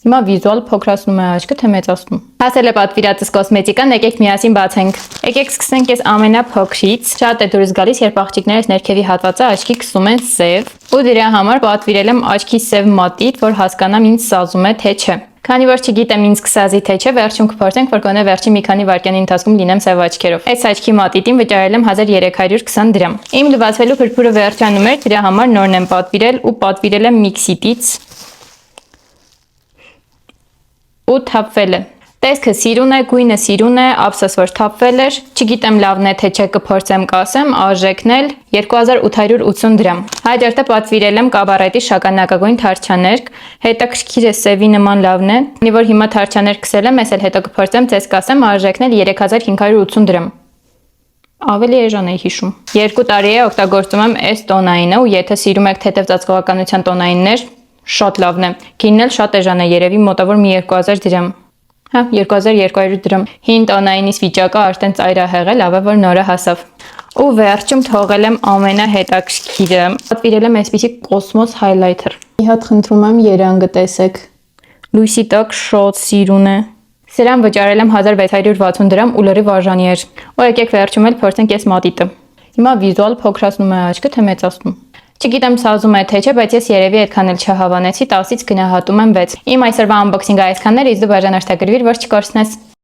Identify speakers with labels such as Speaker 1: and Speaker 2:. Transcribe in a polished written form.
Speaker 1: Հիմա վիզուալ փոքրացնում է աչքը, թե մեծացնում։ Հասել է պատվիրատուս կոսմետիկան, եկեք միասին բացենք։ Եկեք սկսենք այս ամենափոքրից։ Շատ է դուրս գալիս, երբ աղջիկներս ներքևի հատվածը աչքի քսում են սև, ու դրա համար պատվիրել եմ աչքի սև մատիտ, որ հասկանամ ինձ սազում է թե չէ։ Քանի որ չգիտեմ ինձ կսազի թե չէ, վերջում կփորձենք, որ գոնե վերջին մի քանի վայրկյանի ընթացքում լինեմ սև աչքերով։ Այս աչքի մատիտին վճարել եմ 1320 դրամ։ Իմ լվացվելու փրփուրը վերջանում էր, դրա համար նորն եմ պատվիրել ու պատվիրել եմ Mixit-ից։ Ու թափվել է։ Տեսքը սիրուն է, գույնը սիրուն է, ափսոս որ թափվել էր, չգիտեմ լավն է թե չէ, կփորձեմ կասեմ, արժեքն էլ 2880 դրամ։ Հաջորդը պատվիրել եմ Կաբարետի շագանակագույն թարչաներկ, հետաքրքիր է սևի նման լավն է, քանի որ հիմա թարչաներկ քսել եմ, ես էլ հետո կփորձեմ ձեզ կասեմ, արժեքն էլ 3580 դրամ։ Ավելի էժան էի հիշում։ 2 տարի է օգտագործում եմ այս տոնայինը ու եթե սիրում եք թեթև ծածկողականության տոնայիններ, շատ լավն է։ Գինն էլ շատ էժան է, երևի մոտավոր մի 2000 դրամ։ Հա, 2200 դրամ։ Հին տոնայինից վիճակը արդեն ծայրահեղ է, լավ է որ նորը հասավ։ Ու վերջում թողել եմ ամենահետաքրքիրը։ Պատվիրել եմ այսպիսի Cosmos highlighter։ Մի հատ խնդրում եմ երանգը տեսեք։ Լույսի տակ շատ սիրուն է։ Սրան վճարել եմ 1660 դրամ ու լրիվ արժանի էր։ Ու եկեք վերջում էլ փորձենք այս մատիտը։ Հիմա վիզուալ փոքրացնում է աչքը, թե մեծացնում։ Չգիտեմ սազում է թե չէ, բայց ես երևի այդքան էլ չհավանեցի, 10-ից գնահատում եմ 6։ Իմ այսօրվա unboxing-ը այսքանն էր, իսկ դու բաժանորդագրվիր, որ չկորցնես։